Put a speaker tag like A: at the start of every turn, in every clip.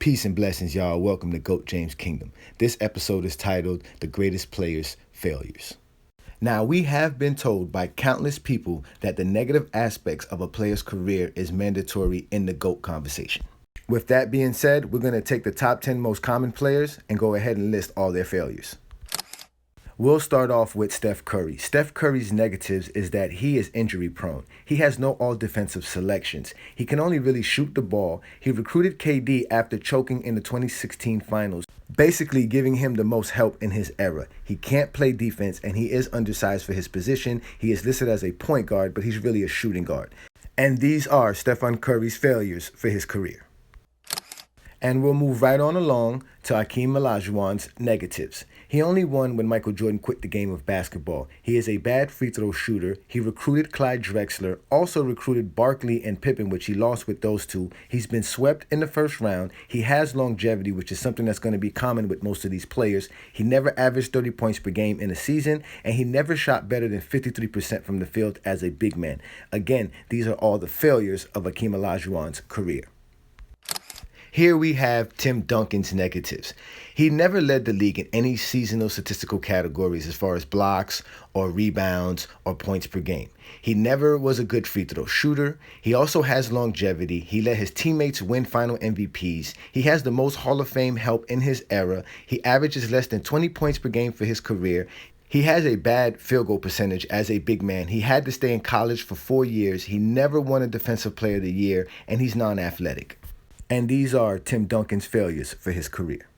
A: Peace and blessings, y'all. Welcome to GOAT James Kingdom. This episode is titled The Greatest Players' Failures. Now, we have been told by countless people that the negative aspects of a player's career is mandatory in the GOAT conversation. With that being said, we're going to take the top 10 most common players and go ahead and list all their failures. We'll start off with Steph Curry. Steph Curry's negatives is that he is injury prone. He has no all-defensive selections. He can only really shoot the ball. He recruited KD after choking in the 2016 finals, basically giving him the most help in his era. He can't play defense, and he is undersized for his position. He is listed as a point guard, but he's really a shooting guard. And these are Stephen Curry's failures for his career. And we'll move right on along to Hakeem Olajuwon's negatives. He only won when Michael Jordan quit the game of basketball. He is a bad free throw shooter. He recruited Clyde Drexler, also recruited Barkley and Pippen, which he lost with those two. He's been swept in the first round. He has longevity, which is something that's going to be common with most of these players. He never averaged 30 points per game in a season, and he never shot better than 53% from the field as a big man. Again, these are all the failures of Hakeem Olajuwon's career. Here we have Tim Duncan's negatives. He never led the league in any seasonal statistical categories as far as blocks or rebounds or points per game. He never was a good free throw shooter. He also has longevity. He let his teammates win final MVPs. He has the most Hall of Fame help in his era. He averages less than 20 points per game for his career. He has a bad field goal percentage as a big man. He had to stay in college for 4 years. He never won a Defensive Player of the Year, and he's non-athletic. And these are Tim Duncan's failures for his career.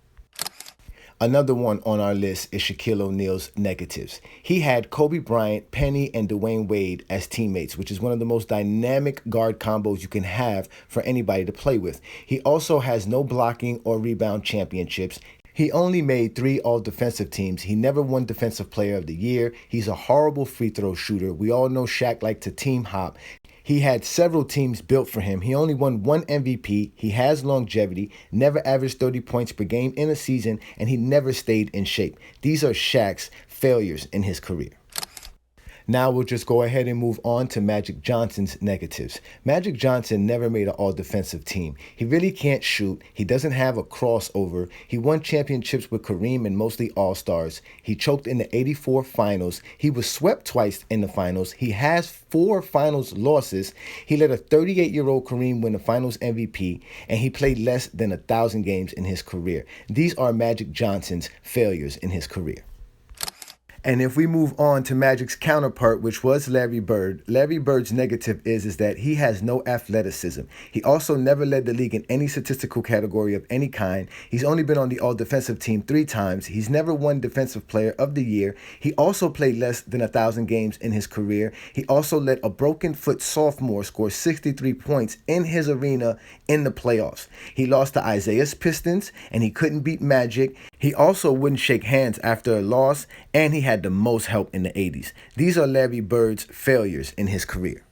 A: Another one on our list is Shaquille O'Neal's negatives. He had Kobe Bryant, Penny, and Dwayne Wade as teammates, which is one of the most dynamic guard combos you can have for anybody to play with. He also has no blocking or rebound championships. He only made 3 all-defensive teams. He never won Defensive Player of the Year. He's a horrible free throw shooter. We all know Shaq liked to team hop. He had several teams built for him. He only won 1 MVP. He has longevity, never averaged 30 points per game in a season, and he never stayed in shape. These are Shaq's failures in his career. Now we'll just go ahead and move on to Magic Johnson's negatives. Magic Johnson never made an all-defensive team. He really can't shoot. He doesn't have a crossover. He won championships with Kareem and mostly All-Stars. He choked in the '84 finals. He was swept twice in the finals. He has 4 finals losses. He let a 38-year-old Kareem win the finals MVP, and he played less than 1,000 games in his career. These are Magic Johnson's failures in his career. And if we move on to Magic's counterpart, which was Larry Bird, Larry Bird's negative is that he has no athleticism. He also never led the league in any statistical category of any kind. He's only been on the all-defensive team 3 times. He's never won Defensive Player of the Year. He also played less than 1,000 games in his career. He also let a broken-foot sophomore score 63 points in his arena in the playoffs. He lost to Isaiah's Pistons, and he couldn't beat Magic. He also wouldn't shake hands after a loss, and he had the most help in the 80s. These are Larry Bird's failures in his career.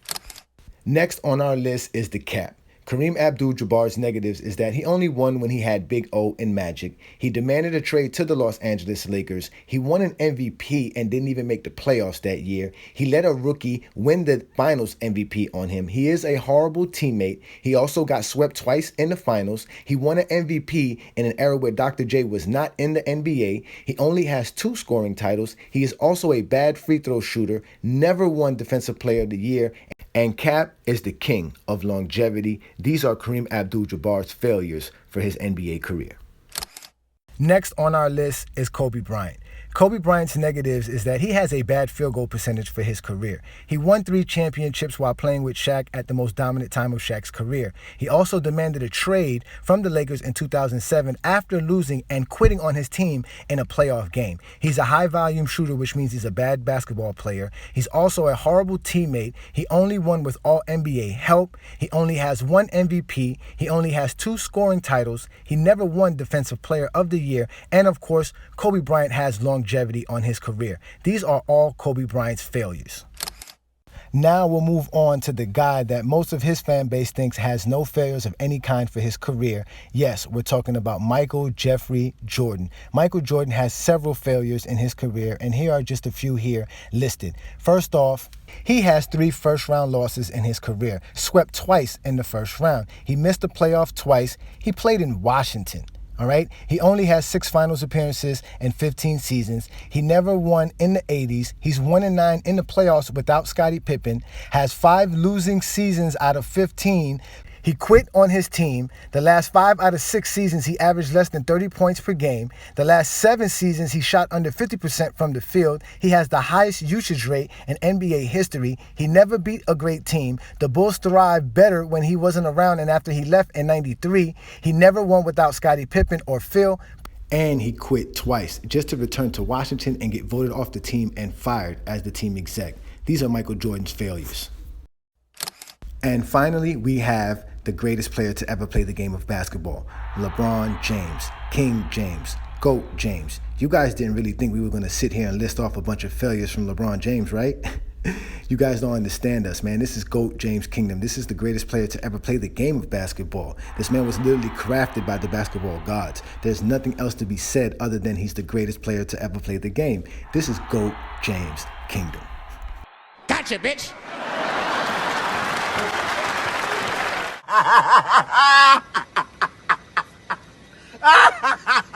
A: Next on our list is the Cap. Kareem Abdul-Jabbar's negatives is that he only won when he had Big O in Magic. He demanded a trade to the Los Angeles Lakers. He won an MVP and didn't even make the playoffs that year. He let a rookie win the finals MVP on him. He is a horrible teammate. He also got swept twice in the finals. He won an MVP in an era where Dr. J was not in the NBA. He only has 2 scoring titles. He is also a bad free throw shooter, never won Defensive Player of the Year, and Cap is the king of longevity. These are Kareem Abdul-Jabbar's failures for his NBA career. Next on our list is Kobe Bryant. Kobe Bryant's negatives is that he has a bad field goal percentage for his career. He won 3 championships while playing with Shaq at the most dominant time of Shaq's career. He also demanded a trade from the Lakers in 2007 after losing and quitting on his team in a playoff game. He's a high-volume shooter, which means he's a bad basketball player. He's also a horrible teammate. He only won with All-NBA help. He only has 1 MVP. He only has 2 scoring titles. He never won Defensive Player of the Year. And, of course, Kobe Bryant has longevity on his career. These are all Kobe Bryant's failures. Now we'll move on to the guy that most of his fan base thinks has no failures of any kind for his career. Yes, we're talking about Michael Jeffrey Jordan. Michael Jordan has several failures in his career, and here are just a few here listed. First off, he has 3 first-round losses in his career, swept twice in the first round. He missed the playoff twice. He played in Washington. All right. He only has 6 finals appearances in 15 seasons. He never won in the 80s. He's 1-9 in the playoffs without Scottie Pippen, has 5 losing seasons out of 15. He quit on his team. The last 5 out of 6 seasons, he averaged less than 30 points per game. The last 7 seasons, he shot under 50% from the field. He has the highest usage rate in NBA history. He never beat a great team. The Bulls thrived better when he wasn't around and after he left in '93. He never won without Scottie Pippen or Phil. And he quit twice just to return to Washington and get voted off the team and fired as the team exec. These are Michael Jordan's failures. And finally, we have the greatest player to ever play the game of basketball, LeBron James, King James, GOAT James. You guys didn't really think we were going to sit here and list off a bunch of failures from LeBron James, right? You guys don't understand us, man. This is GOAT James Kingdom. This is the greatest player to ever play the game of basketball. This man was literally crafted by the basketball gods. There's nothing else to be said other than he's the greatest player to ever play the game. This is GOAT James Kingdom.
B: Gotcha, bitch. Ha ha ha ha ha!